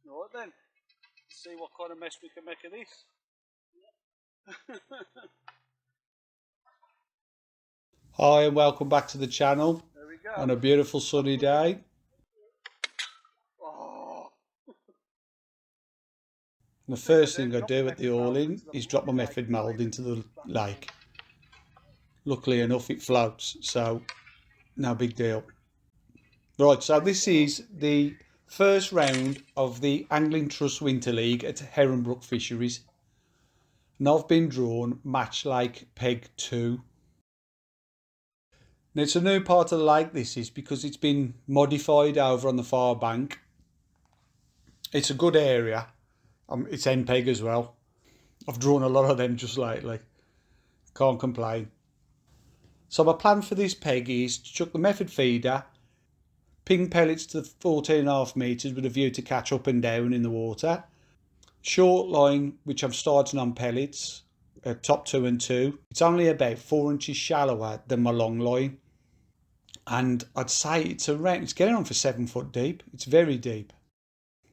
Right then, see what kind of mess we can make of this. Hi and welcome back to the channel. There we go. On a beautiful sunny day. Oh. The first thing I do at the hauling is drop my method mould into the lake. Luckily enough it floats, so no big deal. Right, so this is the first round of the Angling Trust Winter League at Heronbrook Fisheries. And I've been drawn Matchlake Peg 2. Now it's a new part of the lake, this is, because it's been modified over on the far bank. It's a good area. It's NPEG as well. I've drawn a lot of them just lately. Can't complain. So my plan for this peg is to chuck the method feeder, ping pellets to 14.5 metres with a view to catch up and down in the water. Short line, which I'm starting on pellets, top 2 and 2. It's only about 4 inches shallower than my long line. And I'd say it's getting on for 7 foot deep. It's very deep.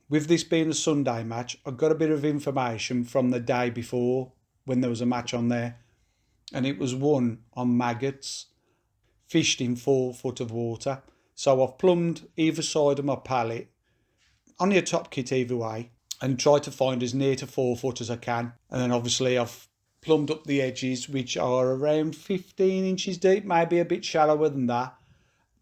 With this being a Sunday match, I got a bit of information from the day before when there was a match on there. And it was won on maggots, fished in 4 foot of water. So I've plumbed either side of my pallet, only a top kit either way, and tried to find as near to 4 foot as I can. And then obviously I've plumbed up the edges, which are around 15 inches deep, maybe a bit shallower than that.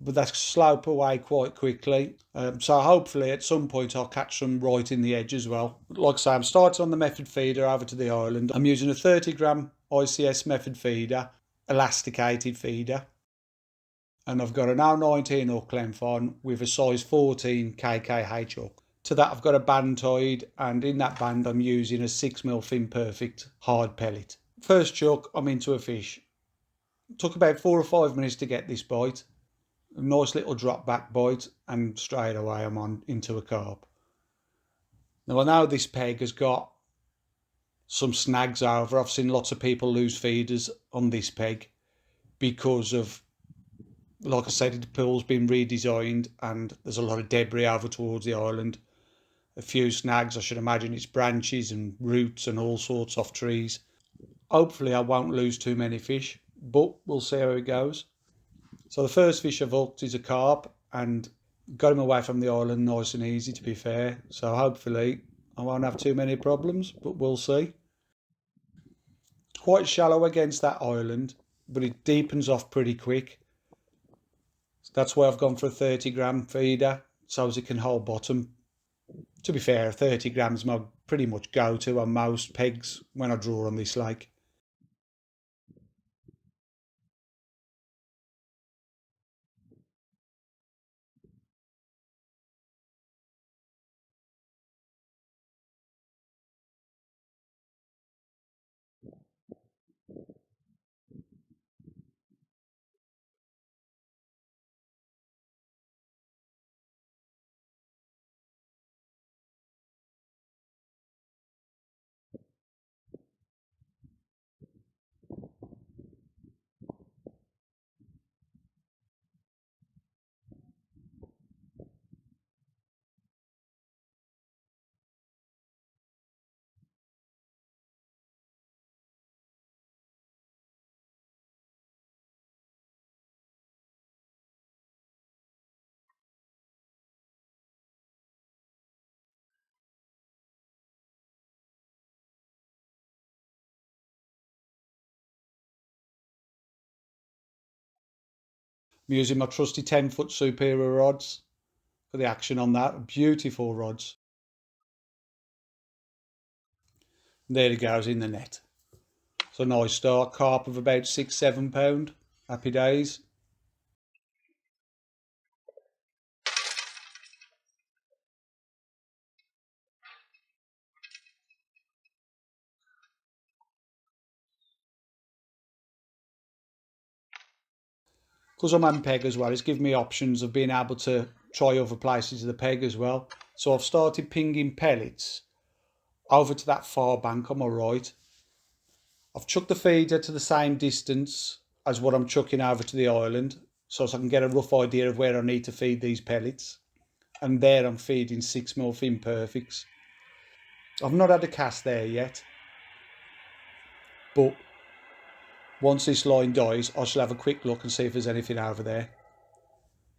But they slope away quite quickly. So hopefully at some point I'll catch some right in the edge as well. Like I say, I'm starting on the method feeder over to the island. I'm using a 30 gram ICS method feeder, elasticated feeder. And I've got an 019 hook length on with a size 14 KKH hook. To that I've got a band tied, and in that band I'm using a 6mm Thin Perfect hard pellet. First chuck, I'm into a fish. Took about 4 or 5 minutes to get this bite. A nice little drop back bite, and straight away I'm on into a carp. Now I know this peg has got some snags over. I've seen lots of people lose feeders on this peg because of, like I said, the pool's been redesigned and there's a lot of debris over towards the island. A few snags, I should imagine it's branches and roots and all sorts off trees. Hopefully I won't lose too many fish, but we'll see how it goes. So the first fish I've hooked is a carp, and got him away from the island nice and easy, to be fair. So hopefully I won't have too many problems, but we'll see. Quite shallow against that island, but it deepens off pretty quick. That's why I've gone for a 30 gram feeder, so as it can hold bottom. To be fair, 30 grams my pretty much go-to on most pegs when I draw on this lake. I'm using my trusty 10 foot Superior rods for the action on that. Beautiful rods. And there he goes in the net. So nice start. Carp of about 6-7 pound. Happy days. Because I'm on peg as well, it's given me options of being able to try other places of the peg as well. So I've started pinging pellets over to that far bank on my right. I've chucked the feeder to the same distance as what I'm chucking over to the island, so I can get a rough idea of where I need to feed these pellets. and there I'm feeding 6mm fin perfects. I've not had a cast there yet, but once this line dies, I shall have a quick look and see if there's anything over there.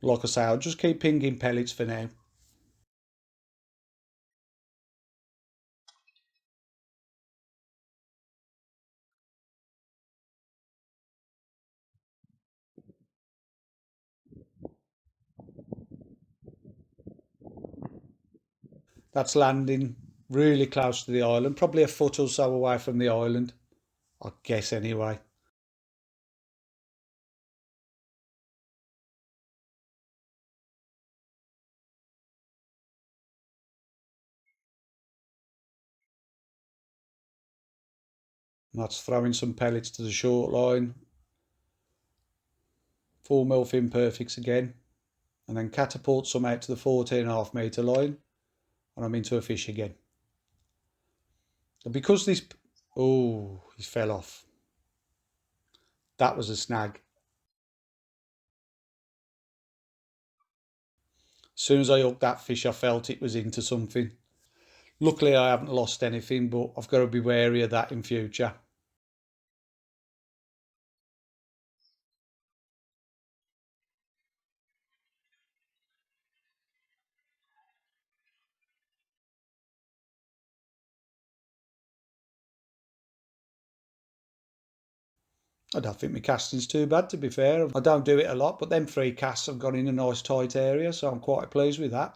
Like I say, I'll just keep pinging pellets for now. That's landing really close to the island, probably a foot or so away from the island, I guess anyway. And that's throwing some pellets to the short line. 4mm fin perfects again, and then catapult some out to the 14.5 metre line, and I'm into a fish again. And because this, oh, he fell off. That was a snag. As soon as I hooked that fish, I felt it was into something. Luckily, I haven't lost anything, but I've got to be wary of that in future. I don't think my casting's too bad, to be fair. I don't do it a lot, but them 3 casts have gone in a nice tight area, so I'm quite pleased with that.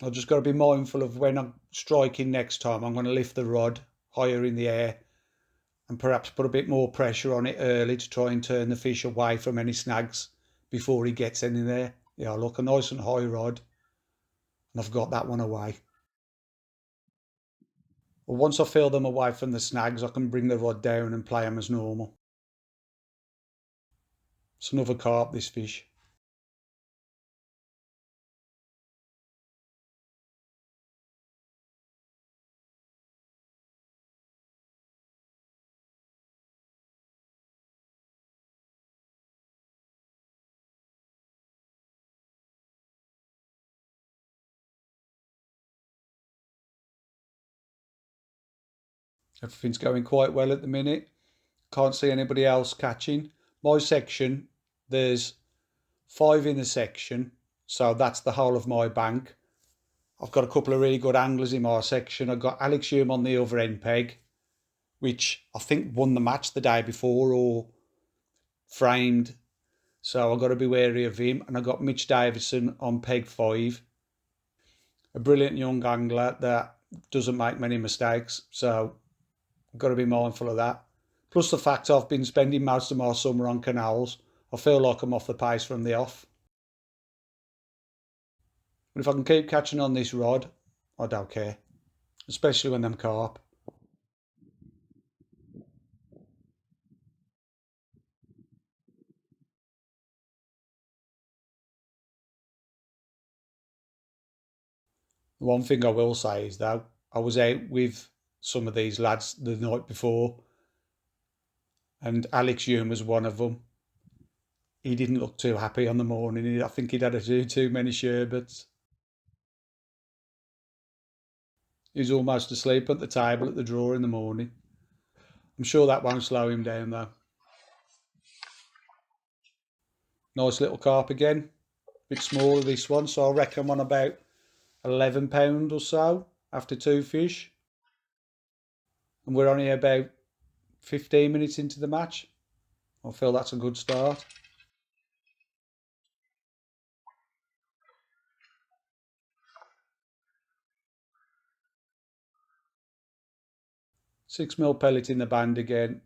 I've just got to be mindful of when I'm striking next time. I'm going to lift the rod higher in the air and perhaps put a bit more pressure on it early to try and turn the fish away from any snags before he gets any there. Yeah, look, a nice and high rod, and I've got that one away. Well, once I feel them away from the snags, I can bring the rod down and play them as normal. It's another carp, this fish. Everything's going quite well at the minute. Can't see anybody else catching. My section, there's 5 in the section, so that's the whole of my bank. I've got a couple of really good anglers in my section. I've got Alex Hume on the other end peg, which I think won the match the day before or framed. So I've got to be wary of him. And I've got Mitch Davison on peg 5, a brilliant young angler that doesn't make many mistakes. So I've got to be mindful of that. Plus the fact I've been spending most of my summer on canals, I feel like I'm off the pace from the off. But if I can keep catching on this rod, I don't care, especially when them carp. The one thing I will say is though, I was out with some of these lads the night before, and Alex Hume was one of them. He didn't look too happy on the morning. I think he'd had to do too many sherbets. He was almost asleep at the table at the drawer in the morning. I'm sure that won't slow him down though. Nice little carp again. Bit smaller this one, so I reckon I'm on about £11 or so after 2 fish. And we're only about 15 minutes into the match. I feel that's a good start. Six mil pellet in the band again.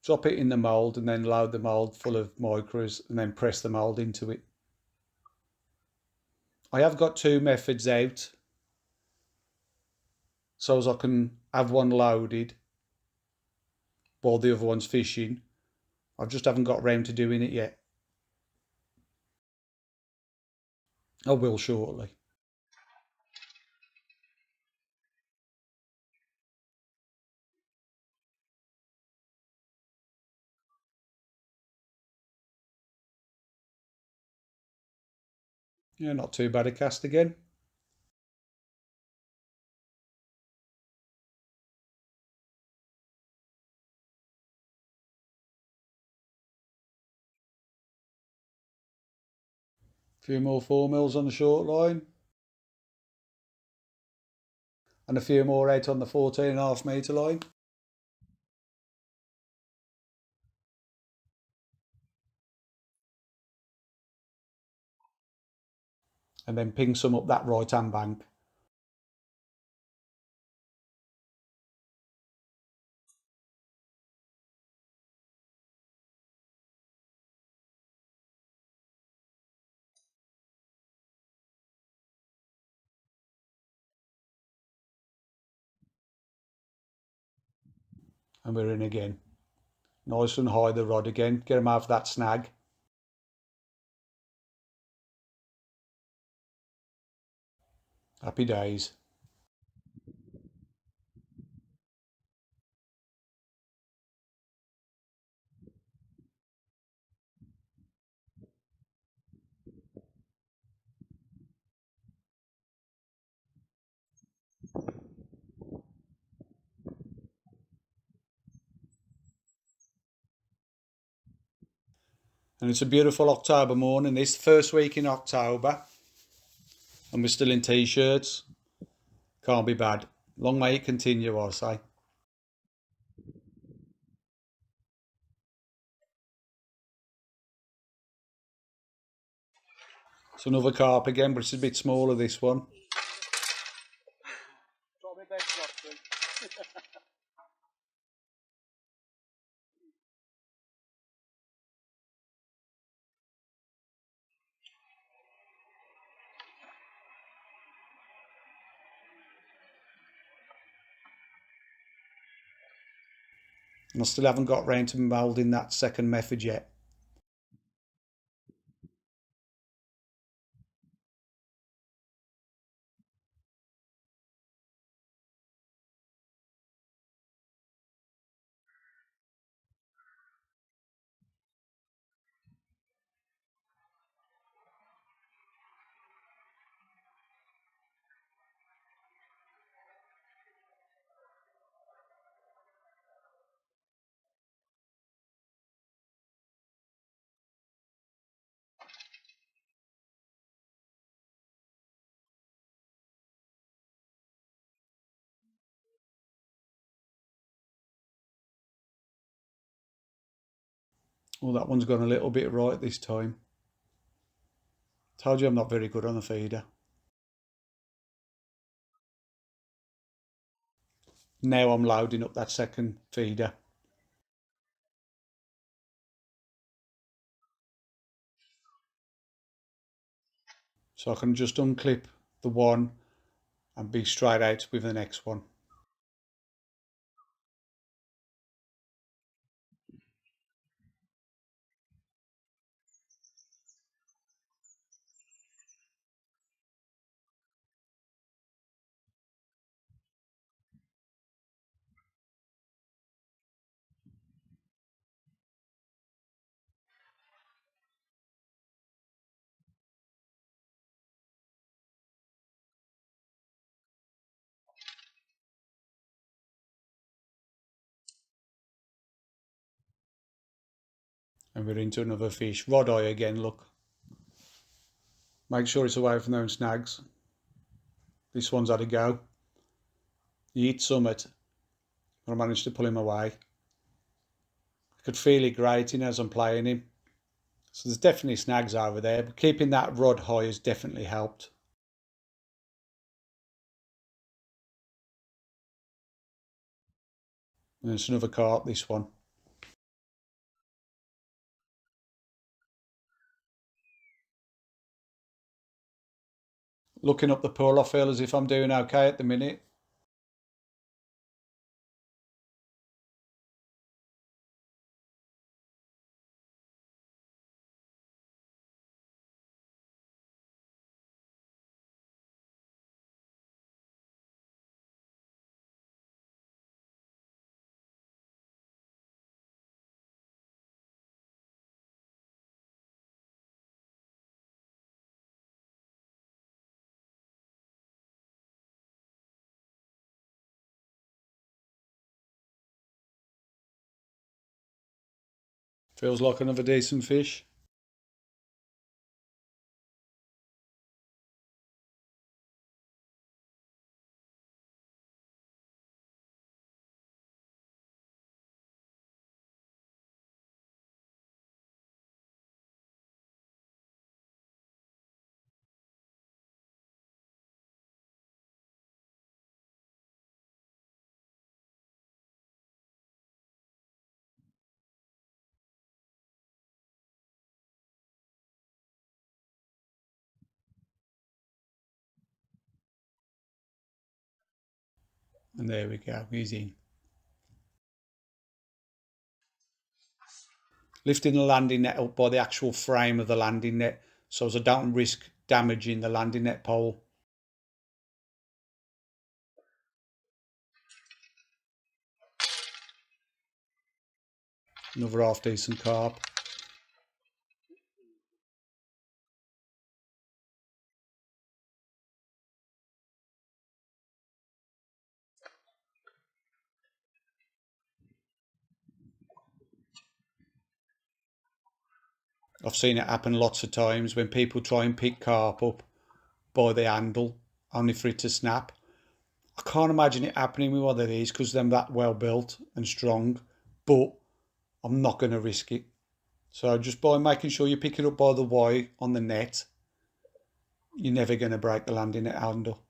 Drop it in the mould and then load the mould full of micros and then press the mould into it. I have got 2 methods out so as I can have one loaded while the other one's fishing. I just haven't got round to doing it yet. I will shortly. Yeah, not too bad a cast again. A few more 4 mils on the short line. And a few more out on the 14.5 metre line. And then ping some up that right hand bank. And we're in again. Nice and high the rod again. Get them out of that snag. Happy days. And it's a beautiful October morning. This first week in October. And we're still in t-shirts. Can't be bad. Long may it continue, I say. It's another carp again, but it's a bit smaller, this one. And I still haven't got round to moulding that second method yet. Well, that one's gone a little bit right this time. Told you I'm not very good on the feeder. Now I'm loading up that second feeder. So I can just unclip the one and be straight out with the next one. And we're into another fish. Rod eye again, look. Make sure it's away from those snags. This one's had a go. He hit summit, but I managed to pull him away. I could feel it grating as I'm playing him. So there's definitely snags over there, but keeping that rod high has definitely helped. And it's another carp, this one. Looking up the pool, I feel as if I'm doing okay at the minute. Feels like another decent fish. And there we go, he's in. Lifting the landing net up by the actual frame of the landing net so as I don't risk damaging the landing net pole. Another half decent carp. I've seen it happen lots of times when people try and pick carp up by the handle only for it to snap. I can't imagine it happening with one of these because they're that well built and strong, but I'm not going to risk it. So just by making sure you pick it up by the Y on the net, you're never going to break the landing net handle.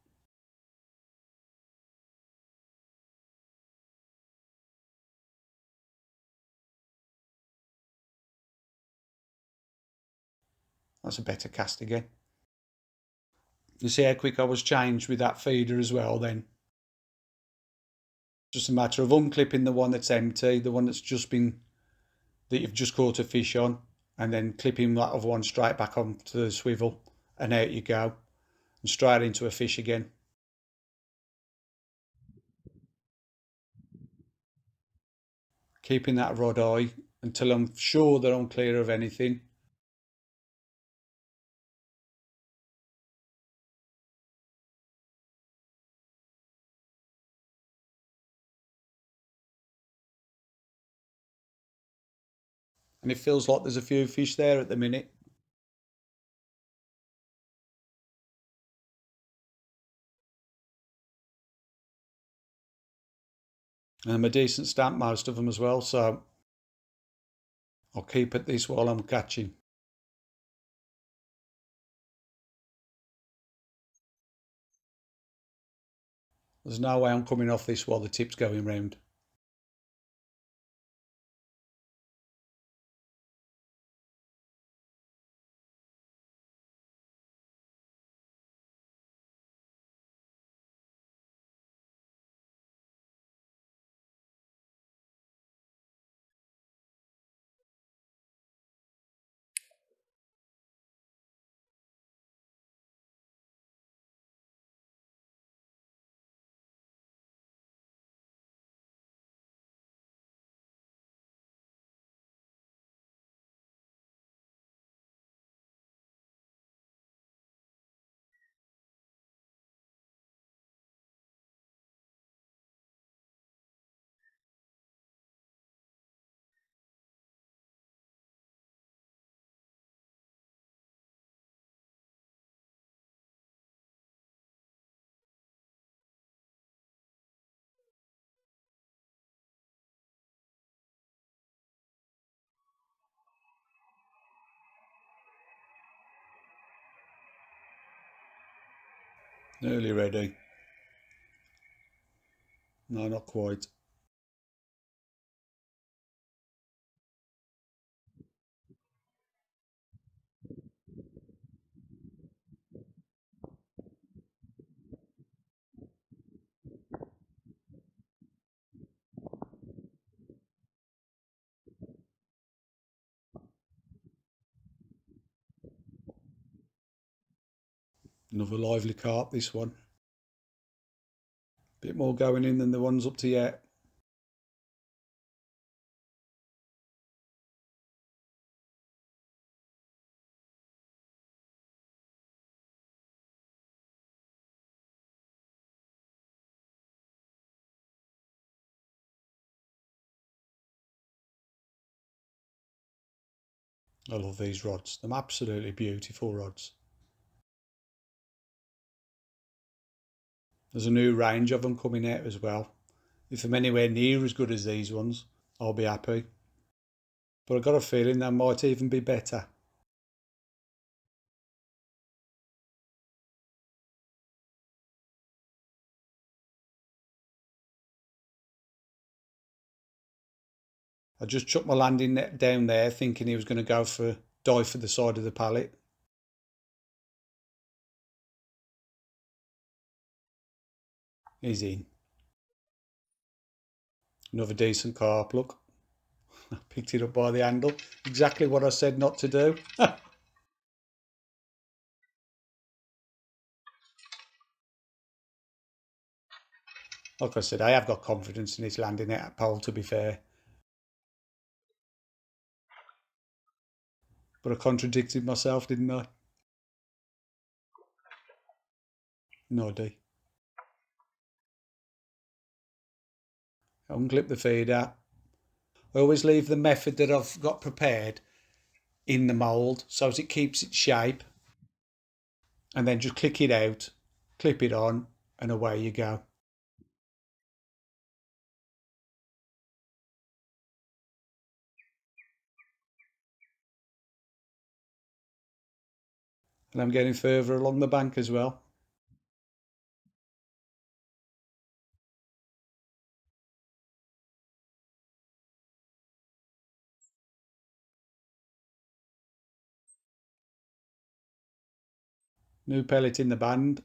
That's a better cast again. You see how quick I was changed with that feeder as well then. Just a matter of unclipping the one that's empty, the one that's just been, that you've just caught a fish on, and then clipping that other one straight back onto the swivel, and out you go, and straight into a fish again. Keeping that rod eye until I'm sure that I'm clear of anything. And it feels like there's a few fish there at the minute. And I'm a decent stamp, most of them as well, so I'll keep at this while I'm catching. There's no way I'm coming off this while the tip's going round. Nearly ready. No, not quite. Another lively carp, this one. Bit more going in than the ones up to yet. I love these rods. They're absolutely beautiful rods. There's a new range of them coming out as well. If I'm anywhere near as good as these ones, I'll be happy. But I've got a feeling they might even be better. I just chucked my landing net down there thinking he was going to dive for the side of the pallet. He's in. Another decent carp, look. I picked it up by the handle. Exactly what I said not to do. Like I said, I have got confidence in his landing net pole, to be fair. But I contradicted myself, didn't I? No, D. Unclip the feeder. I always leave the method that I've got prepared in the mould so as it keeps its shape, and then just click it out, clip it on, and away you go. And I'm getting further along the bank as well. New pellet in the band.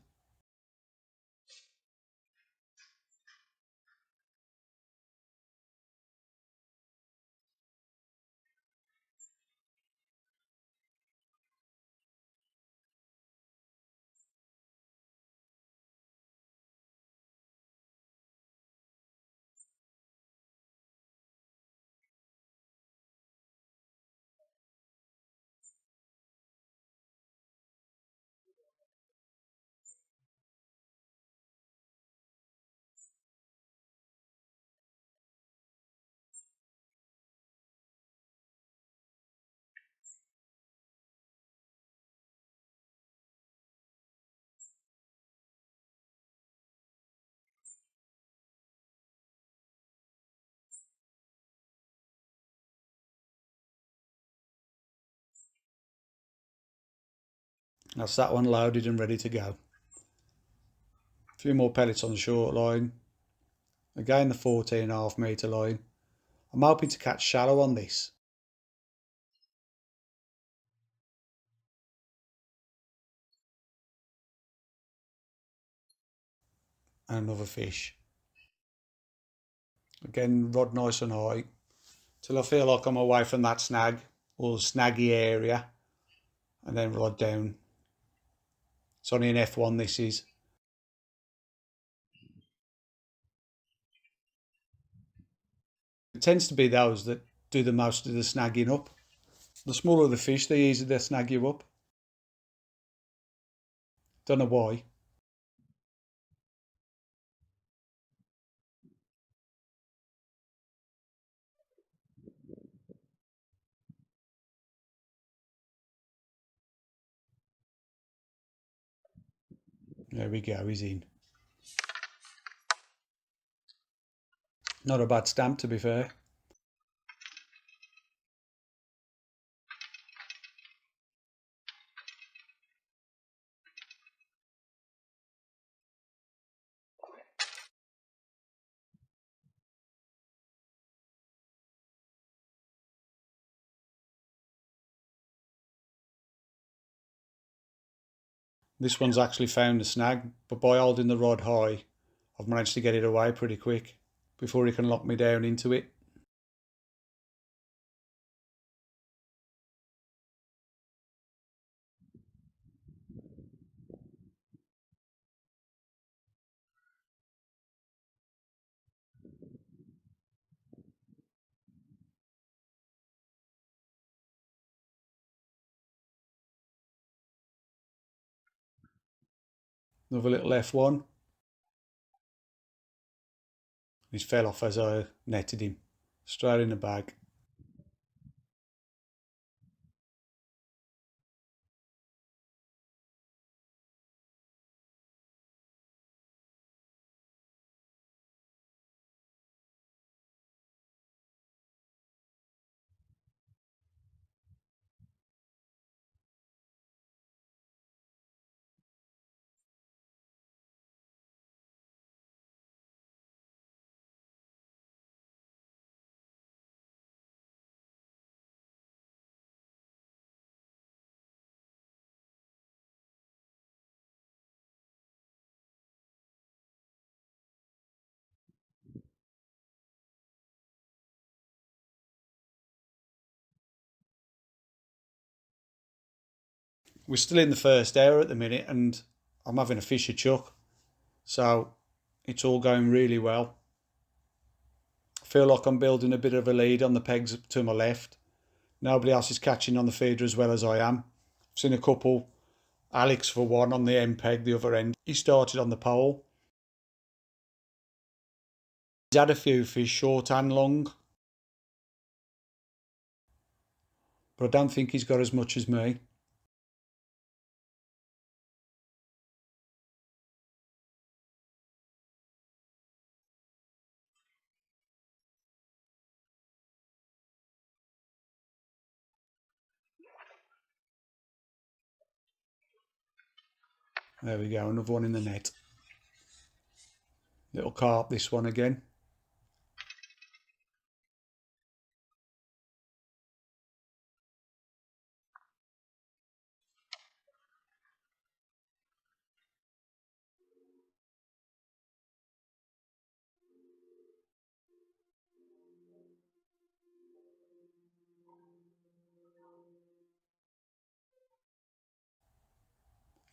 That's that one loaded and ready to go. A few more pellets on the short line. Again the 14.5 metre line. I'm hoping to catch shallow on this. And another fish. Again, rod nice and high. Till I feel like I'm away from that snag or snaggy area. And then rod down. It's only an F1 this is. It tends to be those that do the most of the snagging up. The smaller the fish, the easier they snag you up. Don't know why. There we go, he's in. Not a bad stamp, to be fair. This one's actually found a snag, but by holding the rod high, I've managed to get it away pretty quick before he can lock me down into it. Another little F1. He's fell off as I netted him. Straight in the bag. We're still in the first hour at the minute and I'm having a fisher chuck. So it's all going really well. I feel like I'm building a bit of a lead on the pegs to my left. Nobody else is catching on the feeder as well as I am. I've seen a couple. Alex for one on the end peg, the other end. He started on the pole. He's had a few fish, short and long. But I don't think he's got as much as me. There we go, another one in the net. Little carp, this one again.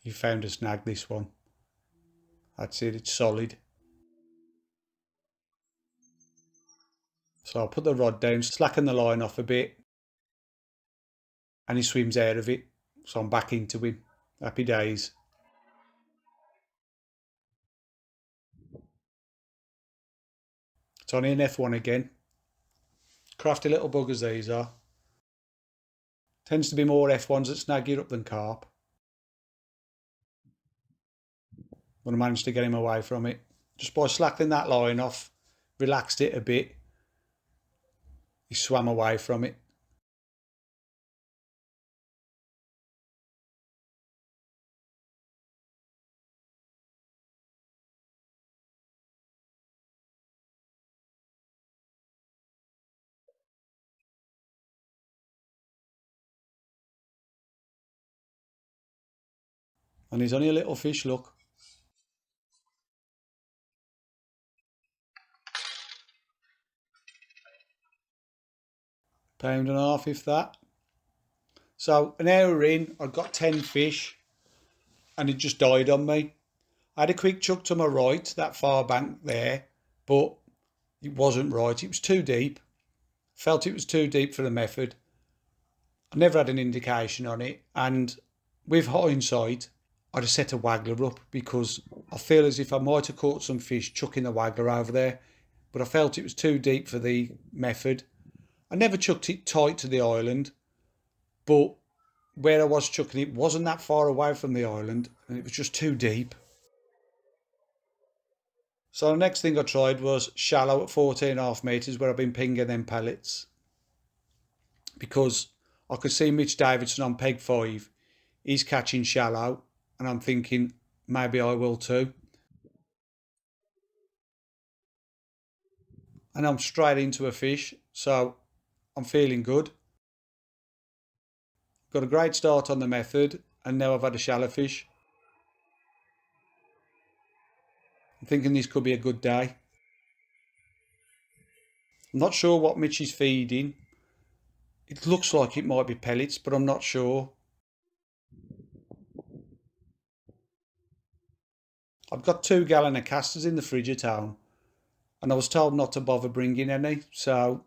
You found a snag, this one. That's it, it's solid. So I'll put the rod down, slacken the line off a bit, and he swims out of it. So I'm back into him. Happy days. It's only an F1 again. Crafty little buggers these are. Tends to be more F1s that snag you up than carp. But I managed to get him away from it. Just by slacking that line off, relaxed it a bit, he swam away from it. And he's only a little fish, look. Pound and a half, if that. So an hour in, I got 10 fish and it just died on me. I had a quick chuck to my right, that far bank there, but it wasn't right. It was too deep. Felt it was too deep for the method. I never had an indication on it. And with hindsight, I'd have set a waggler up because I feel as if I might have caught some fish chucking the waggler over there, but I felt it was too deep for the method. I never chucked it tight to the island, but where I was chucking it wasn't that far away from the island and it was just too deep. So the next thing I tried was shallow at 14.5 metres where I've been pinging them pellets because I could see Mitch Davidson on peg 5. He's catching shallow and I'm thinking maybe I will too. And I'm straight into a fish, so I'm feeling good. Got a great start on the method and now I've had a shallow fish. I'm thinking this could be a good day. I'm not sure what Mitch is feeding. It looks like it might be pellets, but I'm not sure. I've got 2 gallon of casters in the fridge at home and I was told not to bother bringing any, so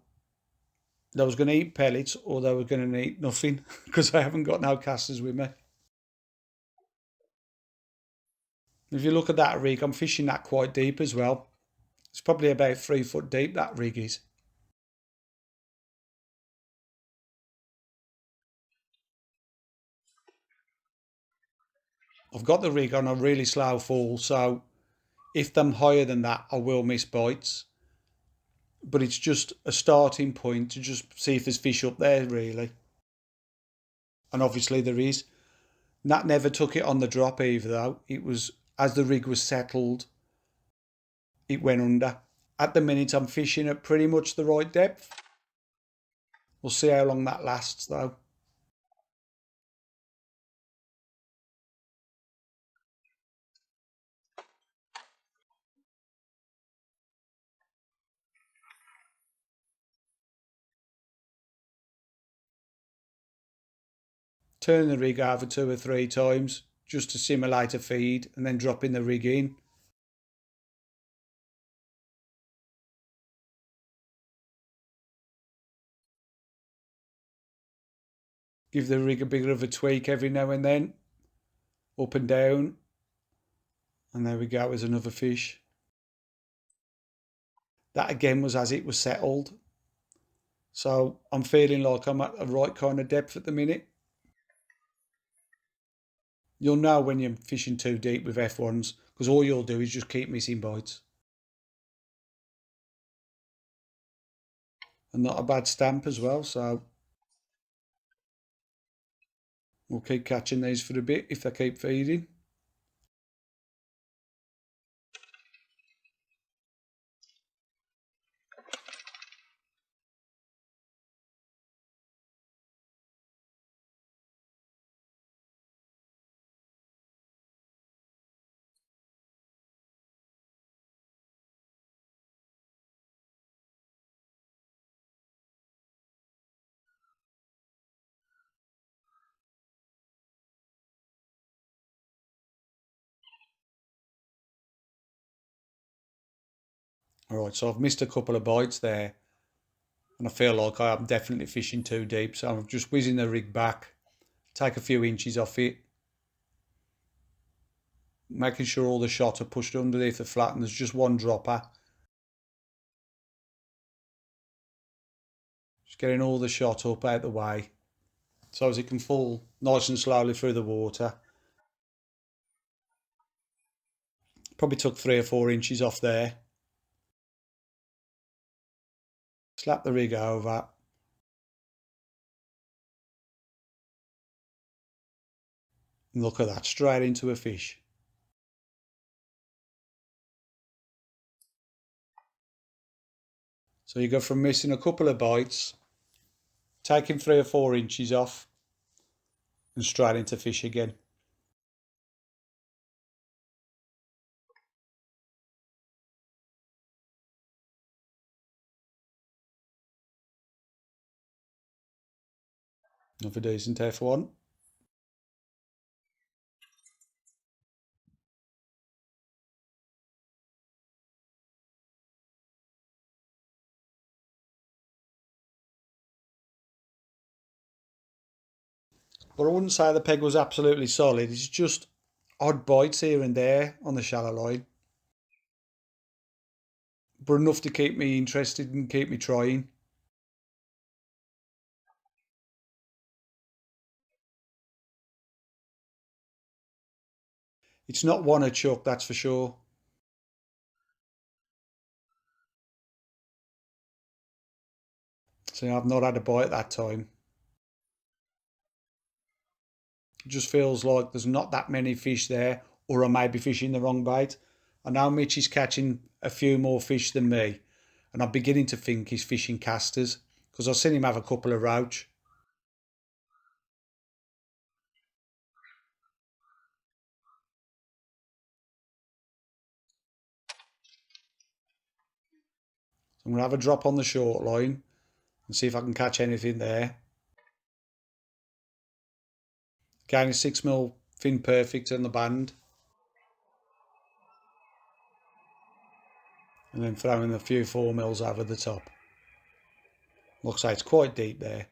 they was going to eat pellets or they were going to eat nothing because I haven't got no casters with me. If you look at that rig, I'm fishing that quite deep as well. It's probably about 3 foot deep, that rig is. I've got the rig on a really slow fall, so if I'm higher than that, I will miss bites. But it's just a starting point to just see if there's fish up there, really. And obviously there is. Nat never took it on the drop either, though. It was, as the rig was settled, it went under. At the minute, I'm fishing at pretty much the right depth. We'll see how long that lasts, though. turn the rig over 2 or 3 times just to simulate a feed, and then dropping the rig in. Give the rig a bit of a tweak every now and then, up and down, and there we go, there's another fish. That again was as it was settled. So I'm feeling like I'm at the right kind of depth at the minute. You'll know when you're fishing too deep with F1s, because all you'll do is just keep missing bites. And not a bad stamp as well, so we'll keep catching these for a bit if they keep feeding. Alright, so I've missed a couple of bites there, and I feel like I am definitely fishing too deep, so I'm just whizzing the rig back, take a few inches off it, making sure all the shot are pushed underneath the flat and there's just one dropper. Just getting all the shot up out the way so as it can fall nice and slowly through the water. Probably took 3 or 4 inches off there. Slap the rig over. And look at that, straight into a fish. So you go from missing a couple of bites, taking 3 or 4 inches off, and straight into fish again. Another decent F1. But I wouldn't say the peg was absolutely solid. It's just odd bites here and there on the shallow line, but enough to keep me interested and keep me trying. It's not one a chuck, that's for sure. So I've not had a bite that time. It just feels like there's not that many fish there, or I may be fishing the wrong bait. I know Mitch is catching a few more fish than me, and I'm beginning to think he's fishing casters because I've seen him have a couple of roach. So I'm going to have a drop on the short line and see if I can catch anything there. Again, a 6mm fin perfect on the band. And then throwing a few 4mm over the top. Looks like it's quite deep there.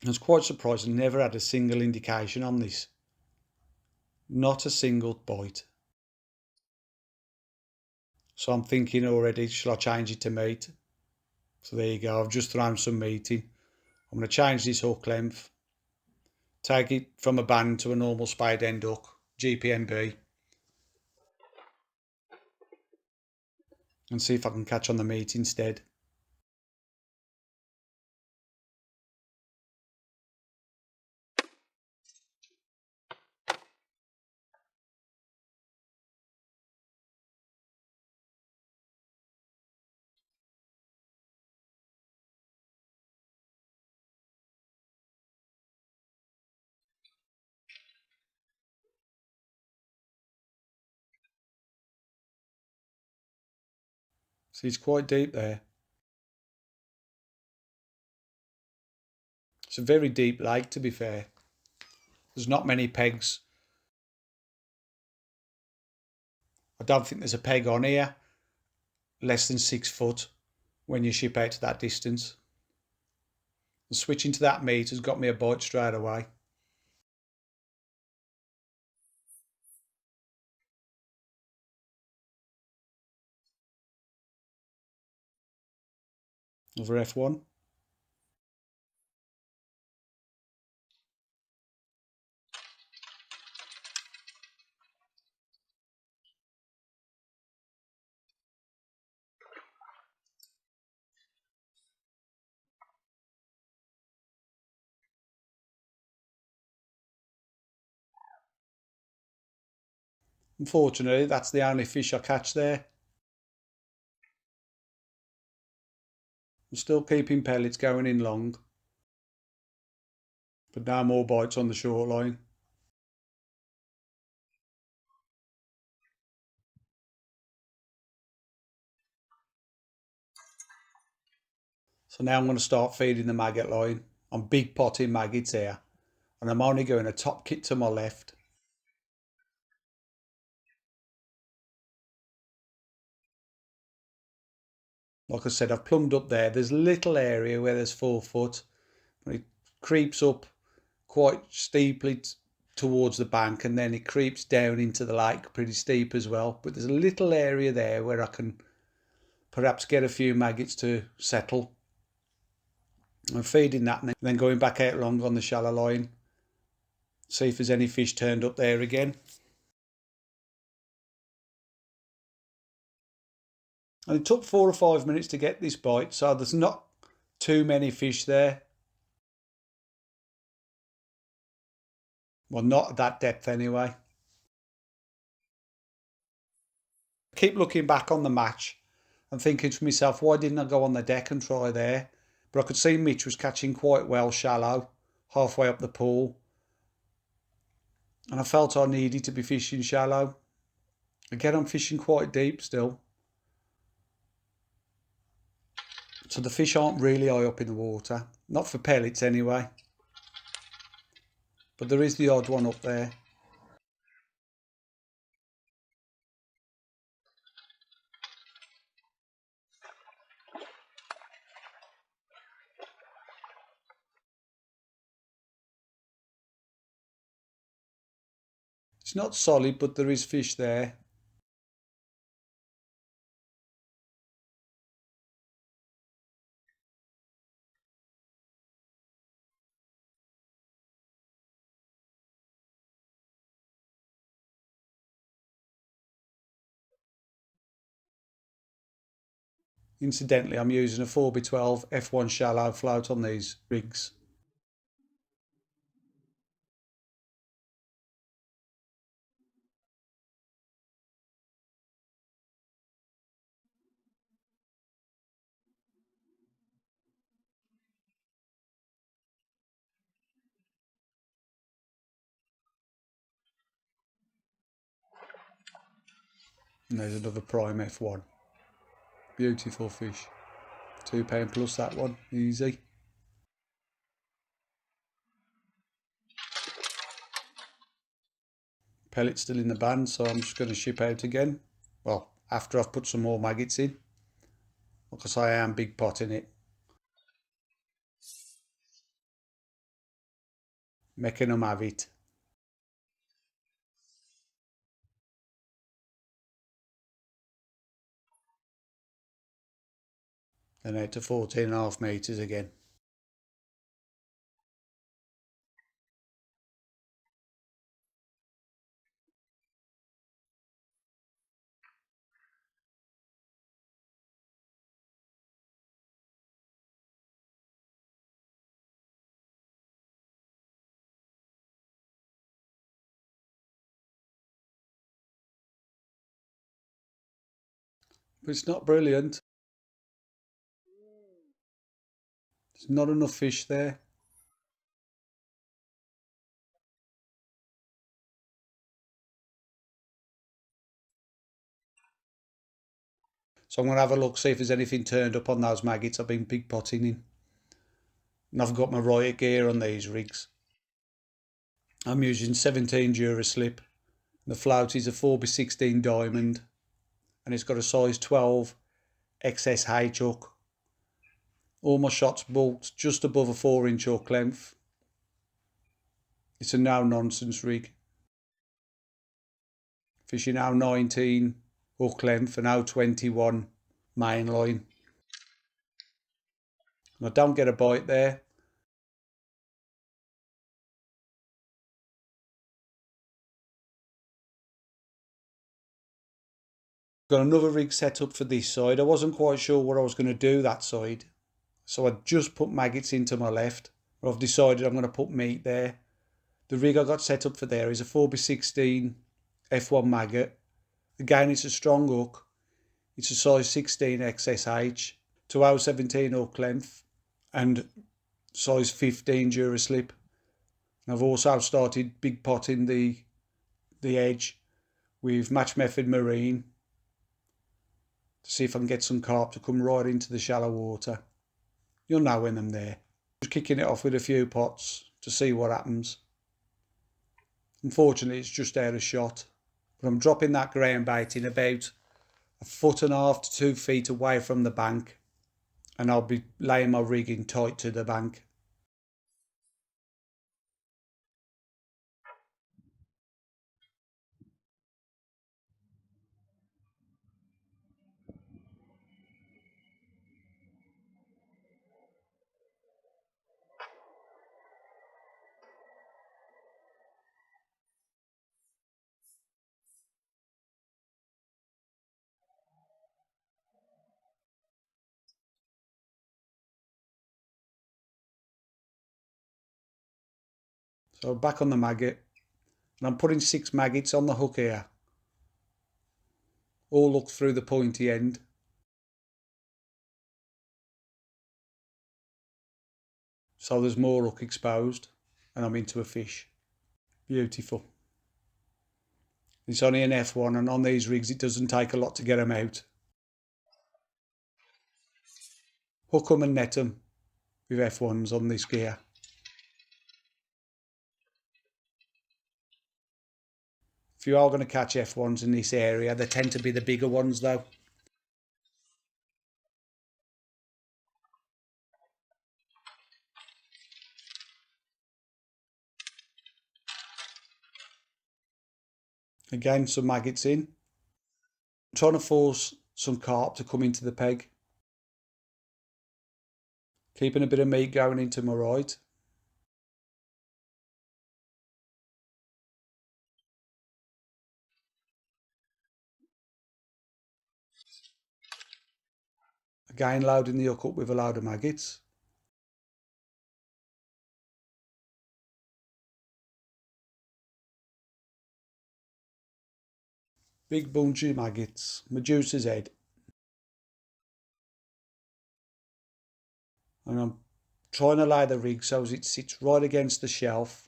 I was quite surprised I never had a single indication on this. Not a single bite. So I'm thinking already, shall I change it to meat? So there you go, I've just thrown some meat in. I'm going to change this hook length. Take it from a band to a normal spade end hook, GPMB. And see if I can catch on the meat instead. See, it's quite deep there. It's a very deep lake, to be fair. There's not many pegs. I don't think there's a peg on here less than 6 foot when you ship out to that distance. And switching to that meat has got me a bite straight away. Over F1. Unfortunately, that's the only fish I catch there. I'm still keeping pellets going in long, but no more bites on the short line. So now I'm going to start feeding the maggot line. I'm big potting maggots here, and I'm only going a top kit to my left. Like I said, I've plumbed up there. There's a little area where there's 4 foot, but it creeps up quite steeply towards the bank, and then it creeps down into the lake pretty steep as well. But there's a little area there where I can perhaps get a few maggots to settle. I'm feeding that and then going back out long on the shallow line, see if there's any fish turned up there again. And it took 4 or 5 minutes to get this bite, so there's not too many fish there. Well, not at that depth anyway. I keep looking back on the match and thinking to myself, why didn't I go on the deck and try there? But I could see Mitch was catching quite well shallow, halfway up the pool. And I felt I needed to be fishing shallow. Again, I'm fishing quite deep still. So the fish aren't really high up in the water. Not for pellets anyway. But there is the odd one up there. It's not solid, but there is fish there. Incidentally, I'm using a 4x12 F1 shallow float on these rigs. And there's another prime F1. Beautiful fish. £2 plus that one, easy. Pellet's still in the band, so I'm just going to ship out again. Well, after I've put some more maggots in. Like I say, I am big potting it. Making them have it. Then out to 14.5 metres again. But it's not brilliant. There's not enough fish there. So I'm going to have a look, see if there's anything turned up on those maggots I've been big potting in. And I've got my riot gear on these rigs. I'm using 17 Dura slip. The float is a 4x16 diamond and it's got a size 12 XSH hook. All my shots bolt just above a 4-inch hook length. It's a no nonsense rig. Fishing O19 hook length and O21 main line. And I don't get a bite there. Got another rig set up for this side. I wasn't quite sure what I was going to do that side. So I just put maggots into my left. I've decided I'm going to put meat there. The rig I got set up for there is a 4x16 F1 maggot. Again, it's a strong hook. It's a size 16 XSH to O17 hook length and size 15 Dura slip. And I've also started big potting the edge with Match Method Marine to see if I can get some carp to come right into the shallow water. You'll know when I'm there. Just kicking it off with a few pots to see what happens. Unfortunately, it's just out of shot. But I'm dropping that ground bait in about 1.5 to 2 feet away from the bank. And I'll be laying my rig in tight to the bank. So back on the maggot. And I'm putting 6 maggots on the hook here. All look through the pointy end. So there's more hook exposed. And I'm into a fish. Beautiful. It's only an F1 and on these rigs it doesn't take a lot to get them out. Hook them and net them with F1s on this gear. If you are going to catch F1s in this area, they tend to be the bigger ones though. Again, some maggots in. I'm trying to force some carp to come into the peg. Keeping a bit of meat going into my right. Again, loading the hook up with a load of maggots. Big bunch of maggots. Medusa's head. And I'm trying to lay the rig so it sits right against the shelf.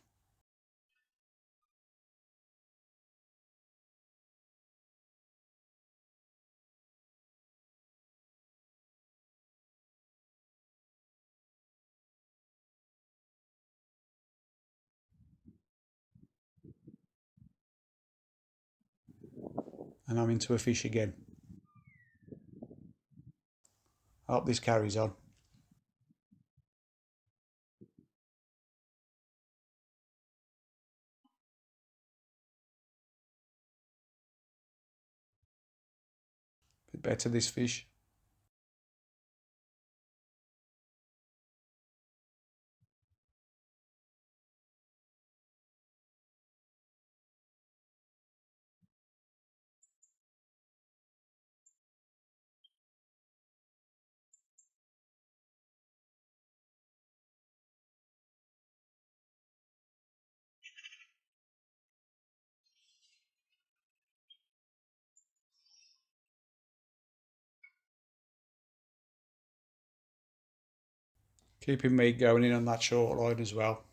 And I'm into a fish again. I hope this carries on. Bit better this fish. Keeping meat going in on that short line as well.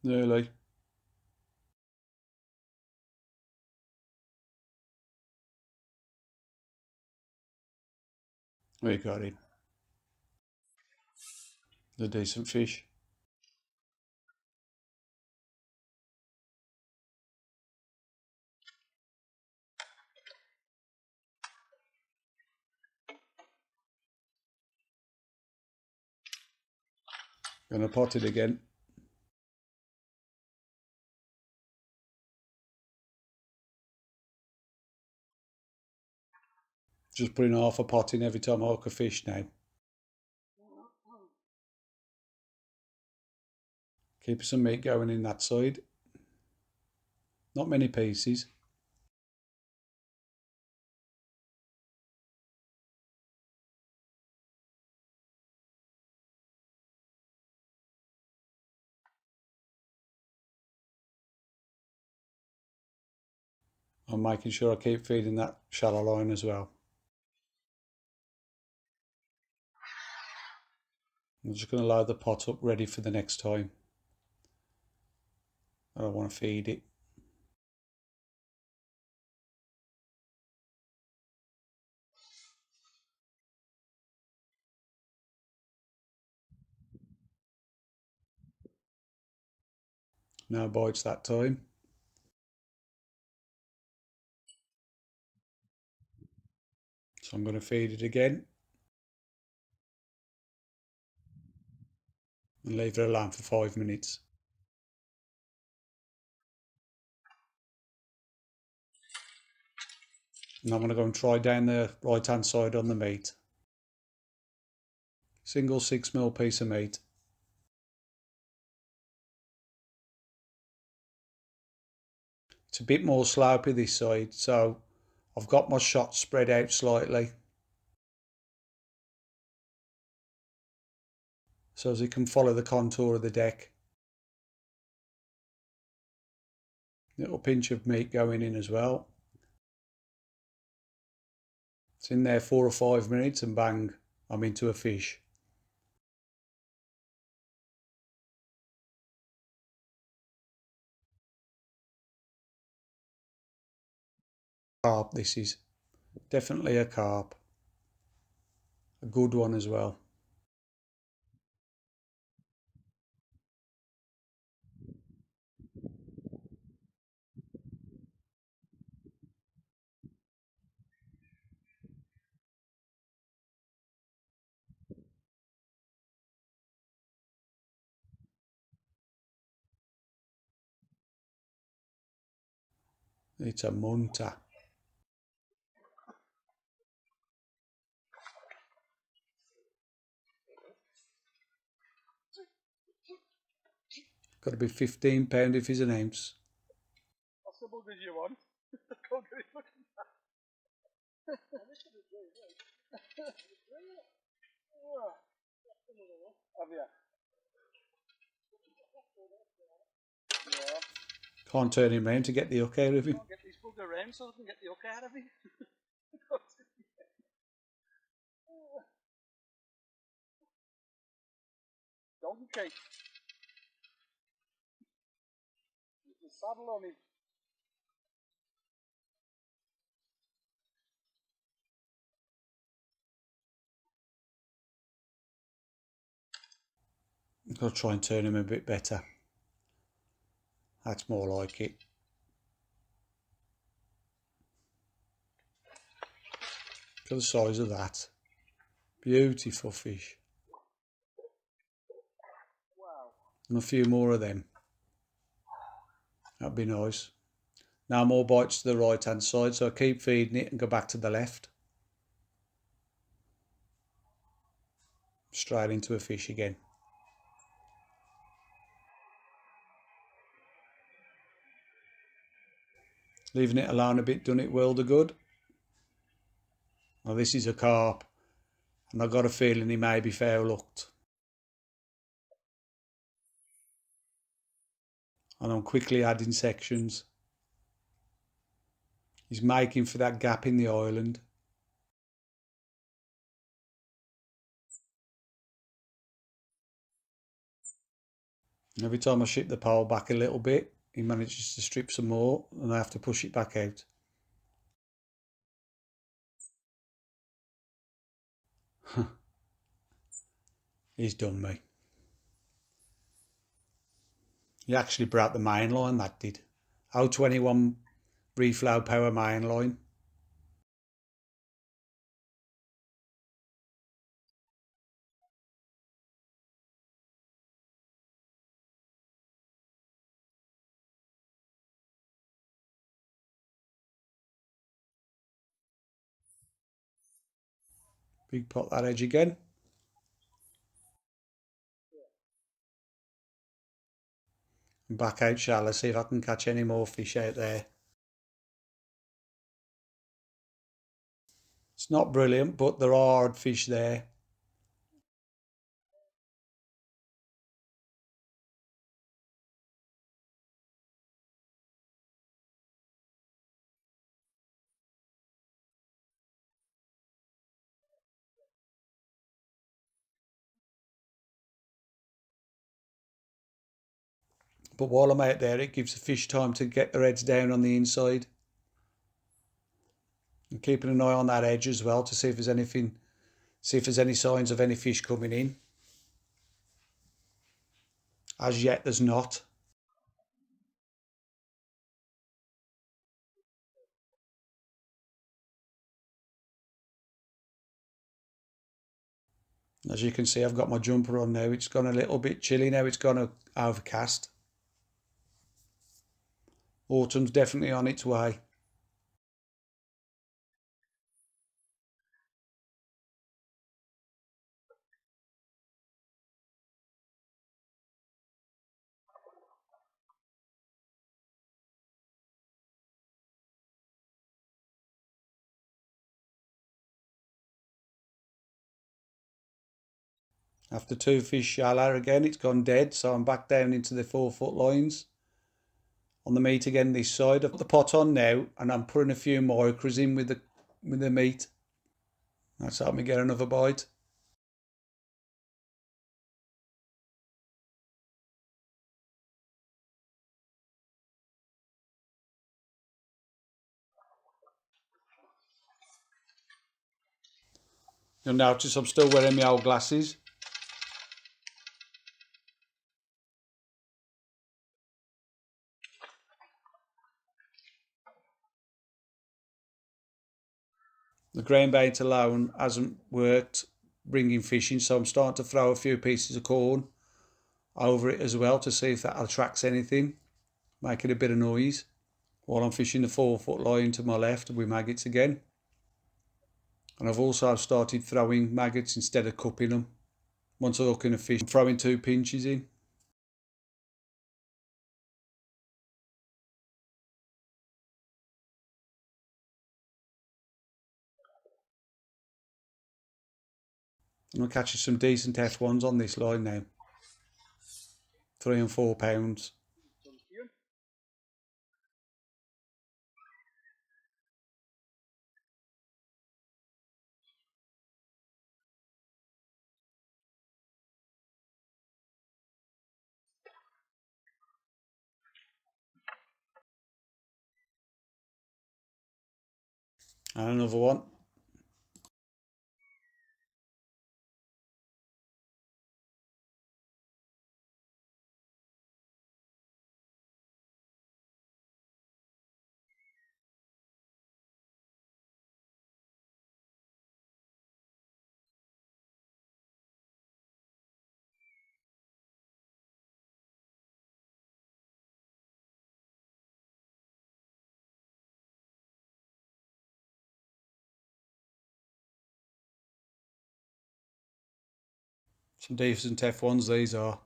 Nearly. We got it. The decent fish. Gonna pot it again. Just putting half a pot in every time I hook a fish now. Keep some meat going in that side. Not many pieces. I'm making sure I keep feeding that shallow line as well. I'm just going to load the pot up ready for the next time. I don't want to feed it. No bites that time. So I'm going to feed it again and leave it alone for 5 minutes. And I'm going to go and try down the right hand side on the meat. Single 6mm piece of meat. It's a bit more slopey this side, so I've got my shot spread out slightly so as it can follow the contour of the deck. Little pinch of meat going in as well. It's in there 4 or 5 minutes and bang, I'm into a fish. Carp, this is definitely a carp. A good one as well. It's a munter. Got to be £15 if he's an ounce. Possible did you want? Have you? Yeah. Can't turn him round to get the hook out of him. I'll get these bugger around so I can get the hook out of him. Donkey. There's a saddle on him. Got to try and turn him a bit better. That's more like it. Look at the size of that. Beautiful fish. Wow. And a few more of them. That'd be nice. Now more bites to the right hand side, so I keep feeding it and go back to the left. Straight into a fish again. Leaving it alone a bit done it world of good. Now this is a carp, and I've got a feeling he may be foul hooked. And I'm quickly adding sections. He's making for that gap in the island. Every time I ship the pole back a little bit, he manages to strip some more and I have to push it back out. He's done me. He actually broke the main line, that did. 021 reflow power main line. Big pot that edge again. And back out shallow, see if I can catch any more fish out there. It's not brilliant, but there are hard fish there. But while I'm out there, it gives the fish time to get their heads down on the inside. And keeping an eye on that edge as well to see if there's anything, see if there's any signs of any fish coming in. As yet, there's not. As you can see, I've got my jumper on now. It's gone a little bit chilly now. It's gone overcast. Autumn's definitely on its way. After 2 fish shallow again, it's gone dead. So I'm back down into the 4 foot lines. On the meat again this side. I've put the pot on now and I'm putting a few micros in with the meat. That's helped me get another bite. You'll notice I'm still wearing my old glasses. The grain bait alone hasn't worked bringing fish in, so I'm starting to throw a few pieces of corn over it as well to see if that attracts anything, making a bit of noise while I'm fishing the 4 foot line to my left with maggots again. And I've also started throwing maggots instead of cupping them. Once I hook in a fish, I'm throwing 2 pinches in. And I'm catching some decent F1s on this line now. 3 and 4 pounds. And another one. Some decent F1s these are.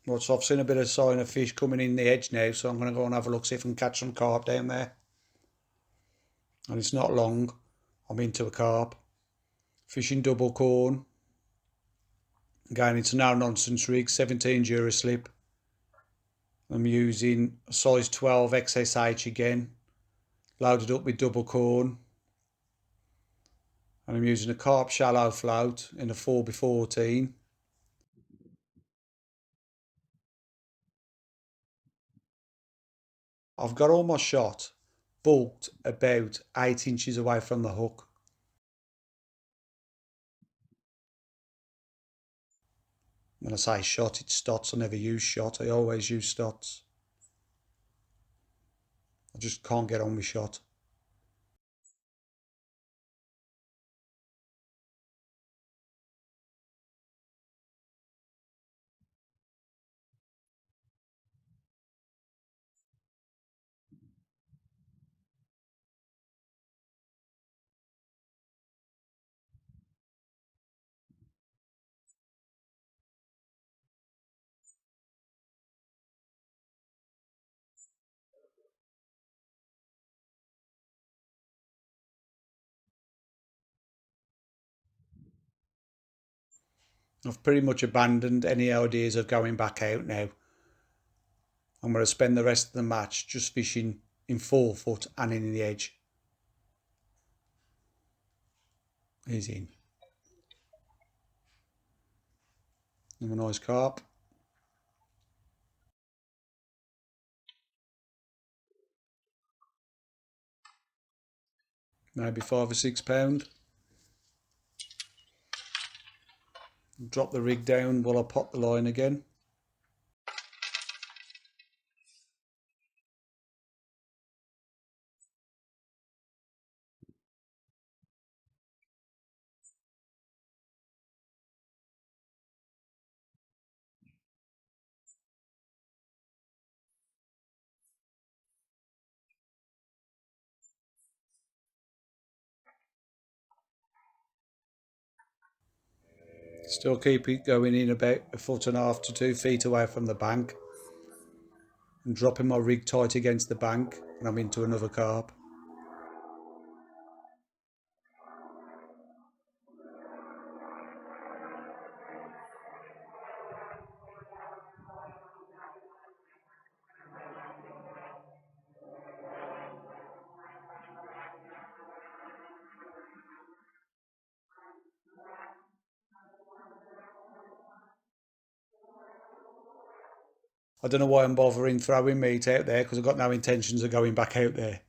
Well, so I've seen a bit of sign of fish coming in the edge now, so I'm going to go and have a look, see if I can catch some carp down there. And it's not long. I'm into a carp. Fishing double corn. Again, it's a no nonsense rig, 17 Dura slip. I'm using a size 12 XSH again, loaded up with double corn. And I'm using a carp shallow float in a 4x14. I've got all my shot bulked about 8 inches away from the hook. When I say shot, it's stots. I never use shot. I always use stots. I just can't get on with shot. I've pretty much abandoned any ideas of going back out now. I'm going to spend the rest of the match just fishing in 4 foot and in the edge. He's in. Have a nice carp. Maybe £5 or £6. Drop the rig down while I pop the line again. Still keep it going in about 1.5 to 2 feet away from the bank. And dropping my rig tight against the bank, and I'm into another carp. I don't know why I'm bothering throwing meat out there because I've got no intentions of going back out there.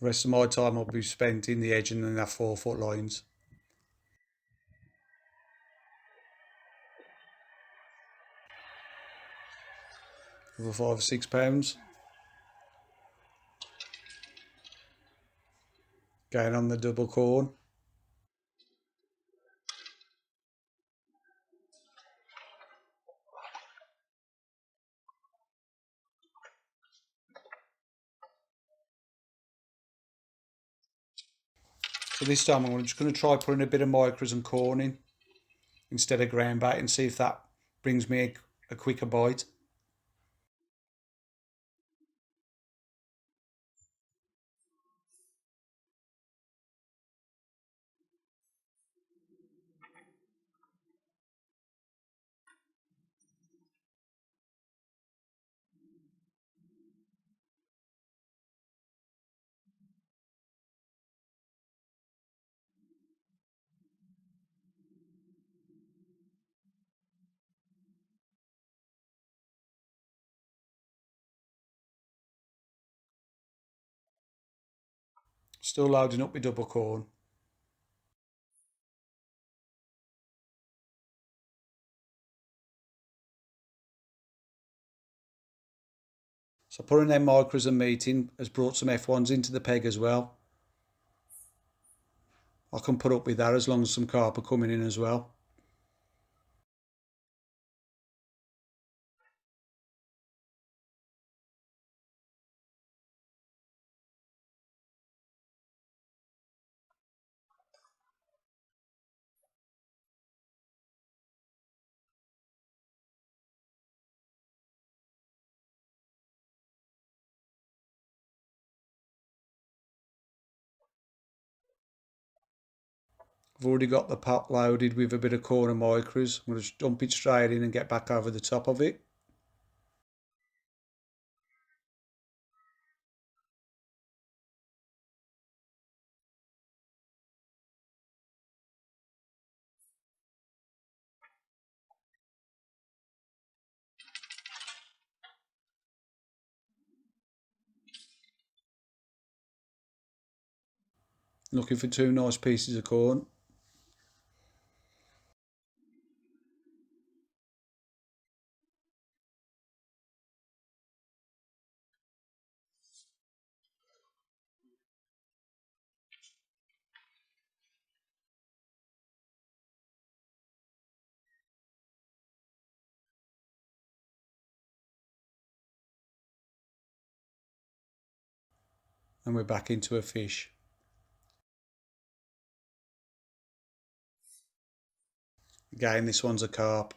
The rest of my time will be spent in the edge and in our 4 foot lines. For £5 or £6. Going on the double corn. So this time I'm just going to try putting a bit of micros and corn in instead of ground bait and see if that brings me a quicker bite. Still loading up with double corn. So putting them micros and meat in has brought some F1s into the peg as well. I can put up with that as long as some carp are coming in as well. I've already got the pot loaded with a bit of corner micros. I'm going to just dump it straight in and get back over the top of it. Looking for two nice pieces of corn. And we're back into a fish. Again, this one's a carp.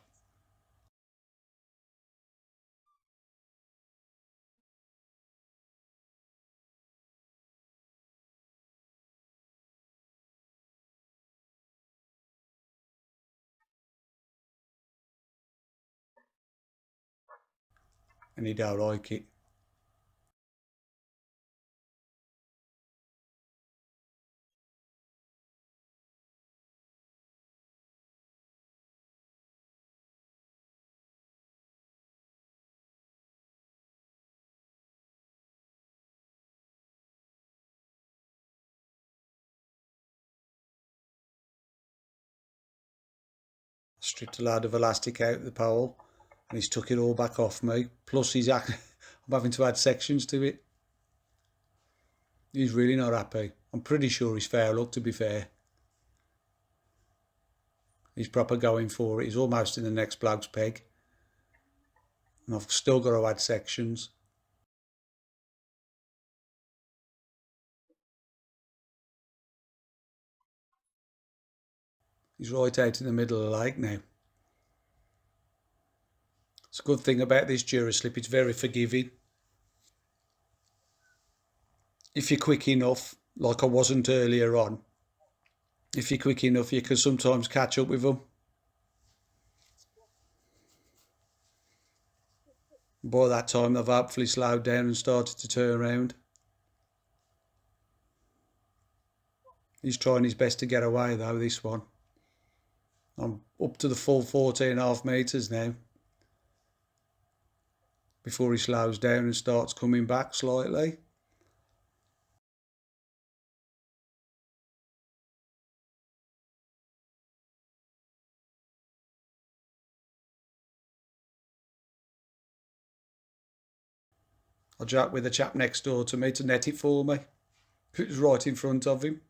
And he don't like it. Stripped a load of elastic out of the pole and he's took it all back off me. Plus I'm having to add sections to it. He's really not happy. I'm pretty sure he's fair luck, to be fair. He's proper going for it. He's almost in the next bloke's peg. And I've still got to add sections. He's right out in the middle of the lake now. It's a good thing about this Duraslip, it's very forgiving. If you're quick enough, like I wasn't earlier on, if you're quick enough, you can sometimes catch up with them. By that time, they've hopefully slowed down and started to turn around. He's trying his best to get away though, this one. I'm up to the full 14.5 metres now. Before he slows down and starts coming back slightly. I joked with the chap next door to me to net it for me. It was right in front of him.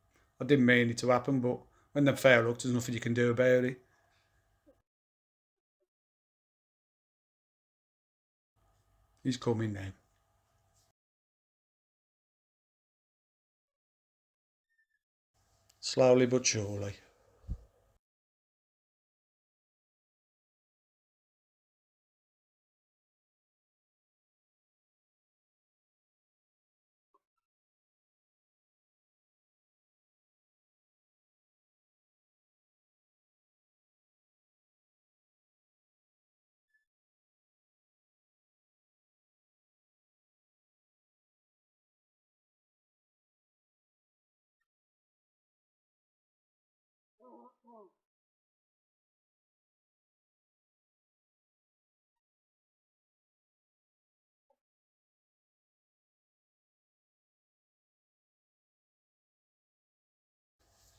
I didn't mean it to happen, but when they're fair luck, there's nothing you can do about it. He's coming now. Slowly but surely.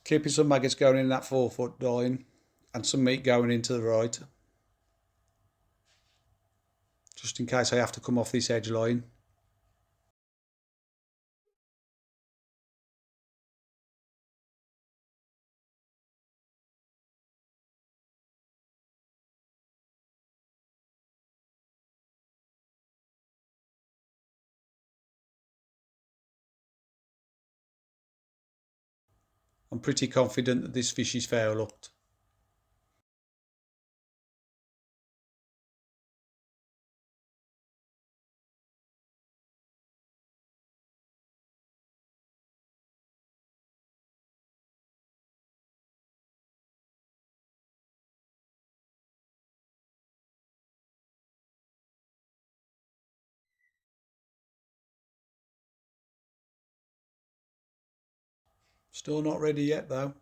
Keeping some maggots going in that 4 foot line and some meat going into the right. Just in case I have to come off this edge line. I'm pretty confident that this fish is fair looked. Still not ready yet though.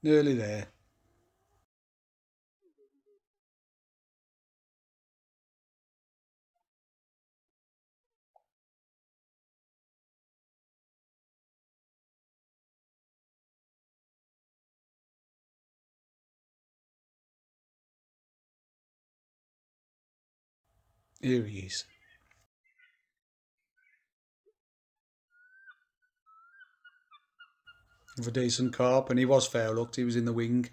Nearly there. Here he is. With a decent carp, and he was fair looked. He was in the wing.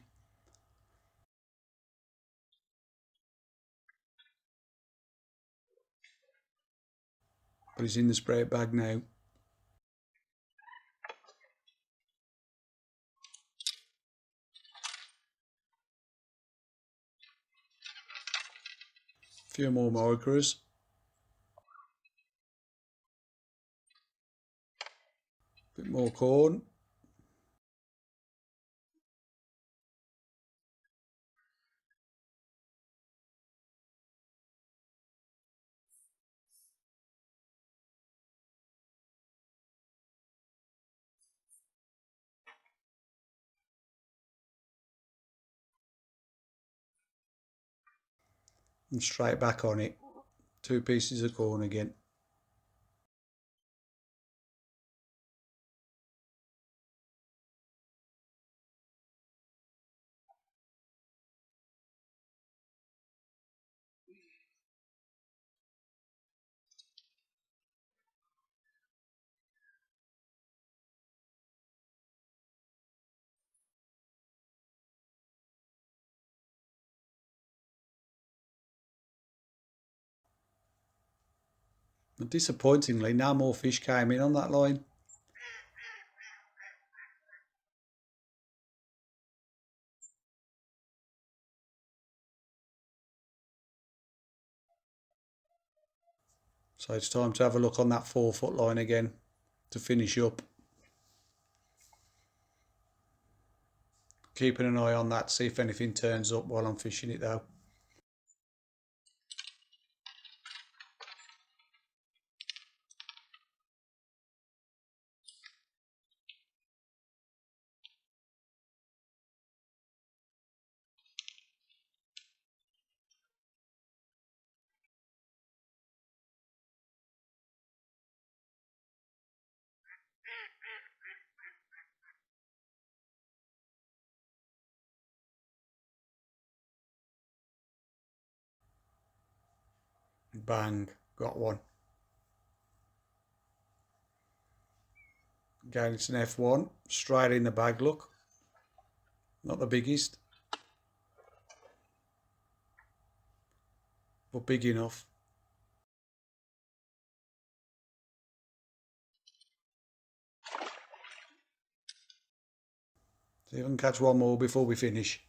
But he's in the spray bag now. A few more markers. Bit more corn. And straight back on it. 2 pieces of corn again. And disappointingly, no more fish came in on that line. So it's time to have a look on that 4 foot line again to finish up. Keeping an eye on that, see if anything turns up while I'm fishing it though. Bang, got one. Again, it's an F1, straight in the bag, look. Not the biggest, but big enough. See if I can catch one more before we finish.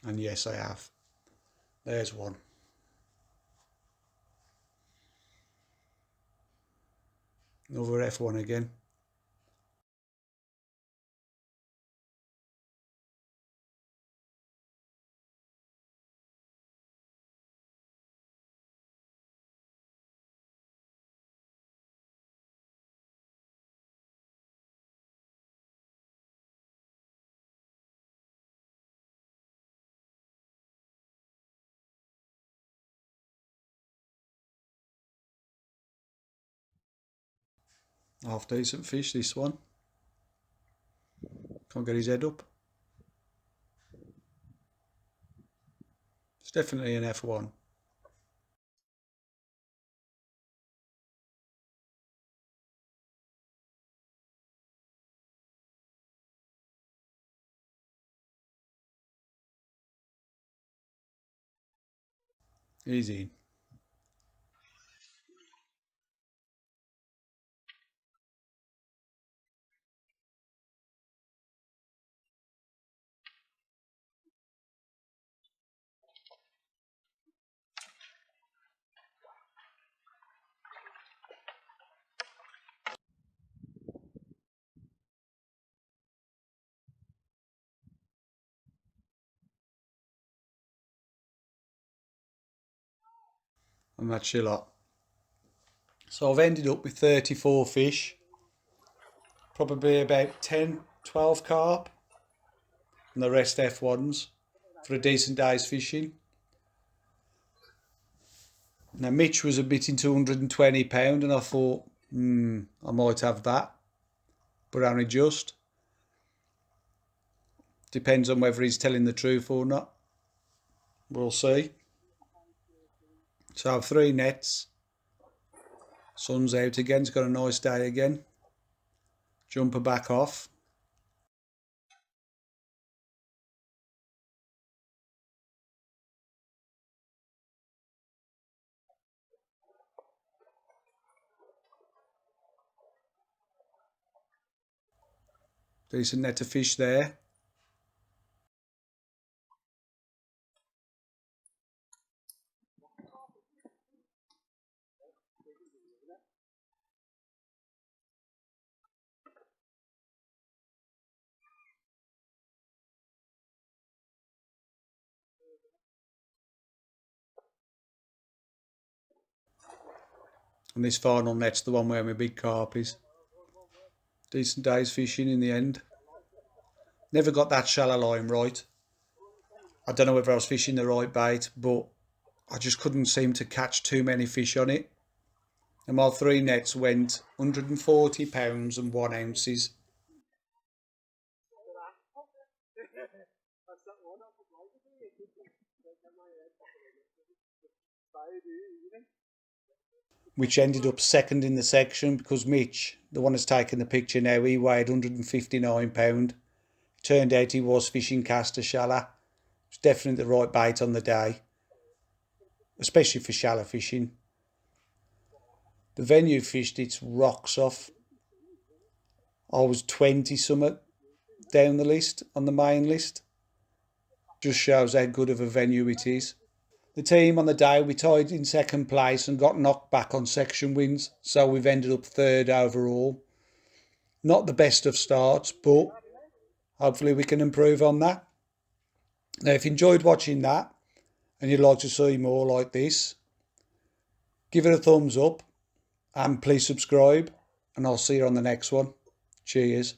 And yes, I have. There's one. Another F1 again. Half decent fish, this one. Can't get his head up. It's definitely an F1. He's in. and that's a lot. So I've ended up with 34 fish, probably about 10, 12 carp, and the rest F1s for a decent day's fishing. Now Mitch was a bit in £220 and I thought, I might have that, but only just. Depends on whether he's telling the truth or not. We'll see. So I have 3 nets. Sun's out again, it's got a nice day again. Jumper back off. Decent net of fish there. And this final net's the one where my big carp is. Decent day's fishing in the end. Never got that shallow line right. I don't know whether I was fishing the right bait, but I just couldn't seem to catch too many fish on it. And my 3 nets went £140 and 1 ounces. Which ended up second in the section because Mitch, the one that's taking the picture now, he weighed £159. Turned out he was fishing caster shallow. It's definitely the right bait on the day, especially for shallow fishing. The venue fished its rocks off. I was 20 something down the list, on the main list. Just shows how good of a venue it is. The team on the day, we tied in second place and got knocked back on section wins, so we've ended up 3rd overall. Not the best of starts, but hopefully we can improve on that. Now, if you enjoyed watching that and you'd like to see more like this, give it a thumbs up and please subscribe, and I'll see you on the next one. Cheers.